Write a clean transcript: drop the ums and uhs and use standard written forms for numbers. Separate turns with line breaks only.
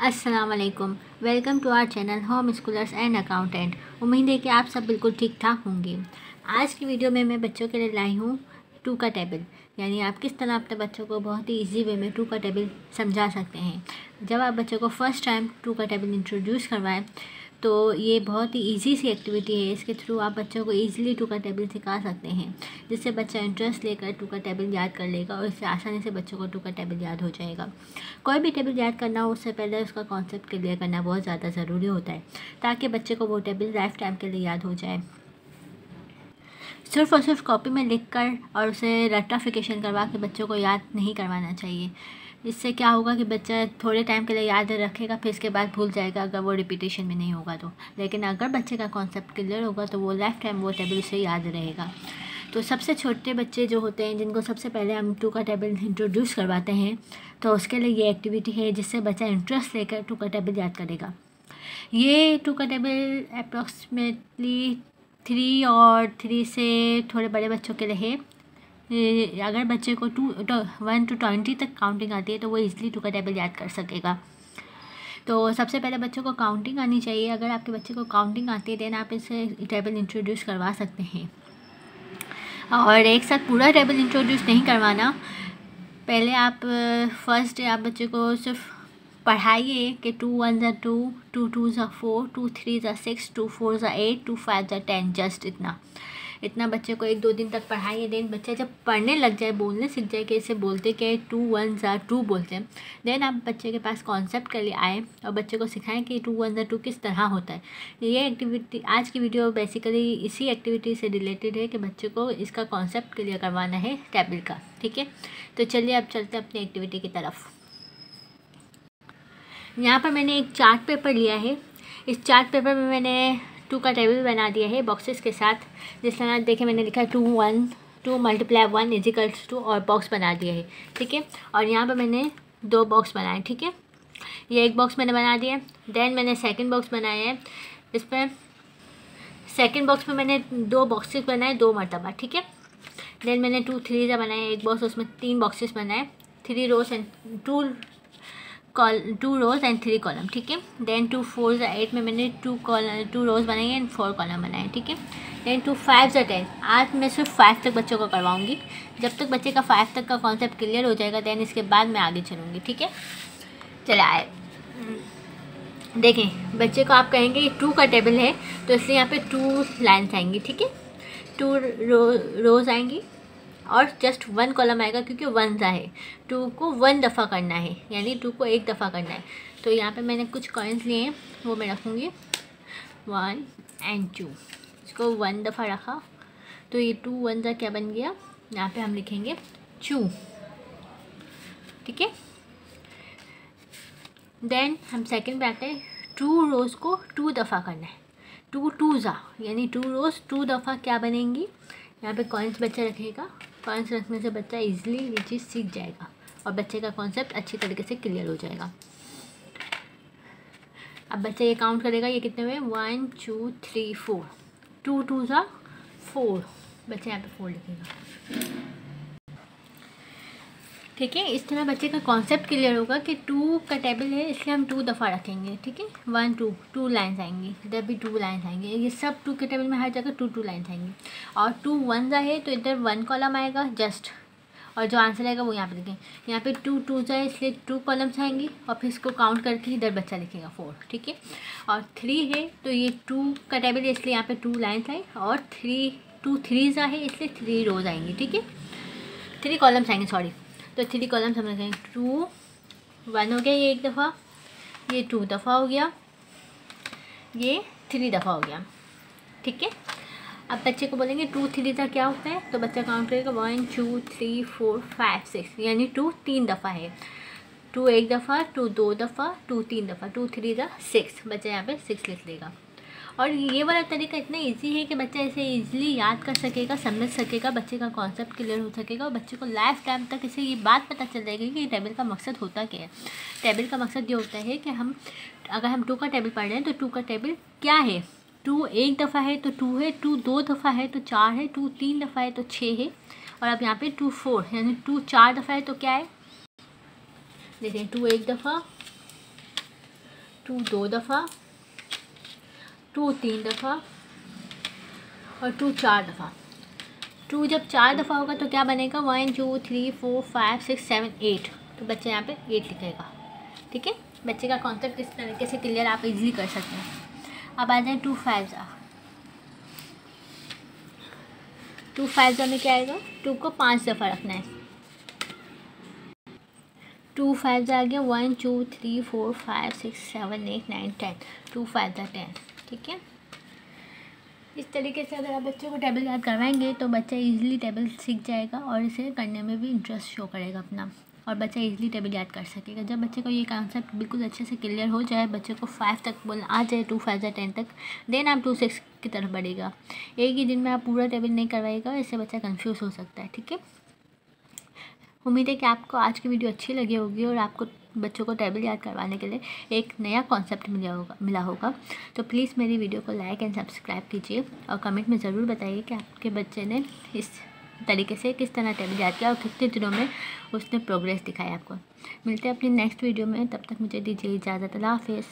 अस्सलाम वालेकुम। Welcome to our channel homeschoolers and accountant. उम्मीद है कि आप सब बिल्कुल ठीक ठाक होंगे। आज की वीडियो में मैं बच्चों के लिए लाई हूँ टू का टेबल, यानी आप किस तरह अपने बच्चों को बहुत ही इजी वे में टू का टेबल समझा सकते हैं। जब आप बच्चों को फ़र्स्ट टाइम टू का टेबल इंट्रोड्यूस करवाएं तो ये बहुत ही इजी सी एक्टिविटी है। इसके थ्रू आप बच्चों को ईज़िली टू का टेबल सिखा सकते हैं, जिससे बच्चा इंटरेस्ट लेकर टू का टेबल याद कर लेगा और इससे आसानी से बच्चों को टू का टेबल याद हो जाएगा। कोई भी टेबल याद करना हो उससे पहले उसका कॉन्सेप्ट क्लियर करना बहुत ज़्यादा ज़रूरी होता है, ताकि बच्चे को वो टेबल लाइफ टाइम के लिए याद हो जाए। सिर्फ़ और सिर्फ कॉपी में लिख कर और उसे रट्टाफिकेशन करवा के बच्चों को याद नहीं करवाना चाहिए। इससे क्या होगा कि बच्चा थोड़े टाइम के लिए याद रखेगा, फिर इसके बाद भूल जाएगा अगर वो रिपीटेशन में नहीं होगा तो। लेकिन अगर बच्चे का कॉन्सेप्ट क्लियर होगा तो वो लाइफ टाइम वो टेबल से याद रहेगा। तो सबसे छोटे बच्चे जो होते हैं, जिनको सबसे पहले हम टू का टेबल इंट्रोड्यूस करवाते हैं, तो उसके लिए ये एक्टिविटी है जिससे बच्चा इंटरेस्ट लेकर टू का टेबल याद करेगा। ये टू का टेबल अप्रॉक्सीमेटली 3 और 3 से थोड़े बड़े बच्चों के लिए है। अगर बच्चे को 1 to 20 तक काउंटिंग आती है तो वो इजीली टू का टेबल याद कर सकेगा। तो सबसे पहले बच्चों को काउंटिंग आनी चाहिए। अगर आपके बच्चे को काउंटिंग आती है देन आप इसे टेबल इंट्रोड्यूस करवा सकते हैं। और एक साथ पूरा टेबल इंट्रोड्यूस नहीं करवाना। पहले आप फर्स्ट डे आप बच्चे को सिर्फ पढ़ाइए कि 2 1 ज़ा 2, 2 2 ज़ा 4, 2 3 ज़ा 6, 2 4 ज़ा 8, 2 5 ज़ा 10, जस्ट इतना बच्चे को 1-2 दिन तक पढ़ाइए। देन बच्चा जब पढ़ने लग जाए, बोलने सीख जाए कि इसे बोलते क्या है, 2 1 ज़ा 2 बोलते हैं, देन आप बच्चे के पास कॉन्सेप्ट के लिए आए और बच्चे को सिखाएं कि 2 1 ज़ा 2 किस तरह होता है। ये एक्टिविटी, आज की वीडियो बेसिकली इसी एक्टिविटी से रिलेटेड है कि बच्चे को इसका कॉन्सेप्ट क्लियर करवाना है टेबल का। ठीक है, तो चलिए अब चलते हैं अपनी एक्टिविटी की तरफ। यहाँ पर मैंने एक चार्ट पेपर लिया है। इस चार्ट पेपर में मैंने टू का टेबल बना दिया है बॉक्सेस के साथ। जिस तरह देखें मैंने लिखा है 2 1 2 × 1 = 2 और बॉक्स बना दिया है। ठीक है, और यहाँ पर मैंने 2 बॉक्स बनाए। ठीक है, ये एक बॉक्स मैंने बना दिया। देन मैंने सेकंड बॉक्स बनाया है। इसमें सेकंड बॉक्स में मैंने 2 बॉक्सेस बनाए 2 मरतबा। ठीक है, देन मैंने 2 3 ज़ा बनाए एक बॉक्स, उसमें 3 बॉक्सेस बनाए, 3 रोज एंड 2 रोज एंड 3 कॉलम। ठीक है, देन 2 4 ज़ा 8 में मैंने 2 रोज बनाए एंड 4 कॉलम बनाए। ठीक है, देन 2 5 ज़ा 10। आज मैं सिर्फ 5 तक बच्चों को करवाऊंगी। जब तक बच्चे का 5 तक का कॉन्सेप्ट क्लियर हो जाएगा देन इसके बाद मैं आगे चलूँगी। ठीक है, चले आए देखें। बच्चे को आप कहेंगे 2 का टेबल है तो इसलिए यहाँ पे 2 लाइन्स आएंगी। ठीक है, 2 रोज आएंगी और जस्ट 1 कॉलम आएगा, क्योंकि 1 ज़ा है। 2 को 1 दफ़ा करना है, यानी 2 को 1 दफ़ा करना है। तो यहाँ पे मैंने कुछ कॉइन्स लिए हैं, वो मैं रखूँगी 1 और 2। इसको 1 दफ़ा रखा तो ये 2 1 ज़ा क्या बन गया, यहाँ पे हम लिखेंगे 2। ठीक है, देन हम सेकंड पे आते हैं। 2 रोज़ को 2 दफ़ा करना है। 2 2 ज़ा यानी 2 रोज़ 2 दफ़ा क्या बनेंगी, यहाँ पे कॉइन्स बच्चा रखेगा। कॉइन्स रखने से बच्चा इजीली ये चीज़ सीख जाएगा और बच्चे का कॉन्सेप्ट अच्छी तरीके से क्लियर हो जाएगा। अब बच्चा ये काउंट करेगा, ये कितने हुए, 1 2 3 4, 2 2 ज़ा 4, बच्चा यहाँ पे 4 लिखेगा। ठीक है, इस तरह बच्चे का कॉन्सेप्ट क्लियर होगा कि 2 का टेबल है इसलिए हम 2 दफ़ा रखेंगे। ठीक है, 1 2 लाइन्स आएंगी, इधर भी 2 लाइन्स आएंगे। ये सब 2 के टेबल में हर जगह 2 लाइन्स आएंगी। और 2 1 ज़ा है तो इधर 1 कॉलम आएगा जस्ट, और जो आंसर आएगा वो यहाँ पे लिखें। यहाँ पे 2 2 ज़ा है इसलिए 2 कॉलम्स आएंगी और फिर इसको काउंट करके इधर बच्चा लिखेगा 4। ठीक है, और 3 है तो ये 2 का टेबल है इसलिए यहाँ पे 2 लाइन्स आई, और 2 3 ज़ा है इसलिए 3 रोज़ आएंगी। ठीक है, 3 कॉलम्स आएंगे, सॉरी। तो 3 कॉलम्स हम रखेंगे। 2 1 हो गया, ये 1 दफ़ा, ये 2 दफ़ा हो गया, ये 3 दफ़ा हो गया। ठीक है, अब बच्चे को बोलेंगे 2 3 ज़ा क्या होता है, तो बच्चा काउंट करेगा 1 2 3 4 5 6, यानी 2 3 दफ़ा है। 2 1 दफ़ा, 2 2 दफ़ा, 2 3 दफ़ा, 2 3 ज़ा 6, बच्चा यहाँ पे 6 लिख लेगा। और ये वाला तरीका इतना इजी है कि बच्चा इसे इजीली याद कर सकेगा, समझ सकेगा, बच्चे का कॉन्सेप्ट क्लियर हो सकेगा और बच्चे को लाइफ टाइम तक इसे ये बात पता चल जाएगी कि टेबल का मकसद होता क्या है। टेबल का मकसद ये होता है कि अगर हम 2 का टेबल पढ़ रहे हैं तो 2 का टेबल क्या है। 2 1 दफ़ा है तो 2 है, 2 2 दफ़ा है तो 4 है, 2 3 दफ़ा है तो 6 है, और अब यहाँ पे 2 4 यानी 2 4 दफ़ा है तो क्या है, देखिए 2 1 दफ़ा, 2 2 दफ़ा, 2 3 दफ़ा और 2 4 दफ़ा। 2 जब 4 दफ़ा होगा तो क्या बनेगा, 1 2 3 4 5 6 7 8, तो बच्चे यहाँ पे 8 लिखेगा। ठीक है, बच्चे का कॉन्सेप्ट इस तरीके से क्लियर आप इजीली कर सकते हैं। अब आ जाए 2 5 जा। 2 5 जा में क्या आएगा, 2 को 5 दफ़ा रखना है। 2 5 जा आ गया 1 2 3 4 5 6 7 8 9 10, 2 5 जा 10। ठीक है, इस तरीके से अगर आप बच्चों को टेबल याद करवाएंगे तो बच्चा इजीली टेबल सीख जाएगा और इसे करने में भी इंटरेस्ट शो करेगा अपना, और बच्चा इजीली टेबल याद कर सकेगा। जब बच्चे को ये कॉन्सेप्ट बिल्कुल अच्छे से क्लियर हो जाए, बच्चे को 5 तक बोलना आ जाए, 2 5 या 10 तक, देन आप 2 6 की तरफ बढ़ेगा। एक ही दिन में आप पूरा टेबल नहीं करवाएगा, इससे बच्चा कन्फ्यूज़ हो सकता है। ठीक है, उम्मीद है कि आपको आज की वीडियो अच्छी लगी होगी और आपको बच्चों को टेबल याद करवाने के लिए एक नया कॉन्सेप्ट मिला होगा। तो प्लीज़ मेरी वीडियो को लाइक एंड सब्सक्राइब कीजिए और कमेंट में ज़रूर बताइए कि आपके बच्चे ने इस तरीके से किस तरह टेबल याद किया और कितने दिनों में उसने प्रोग्रेस दिखाया आपको। मिलते हैं अपनी नेक्स्ट वीडियो में, तब तक मुझे दीजिए इजाज़त। अल्लाह हाफ़िज़।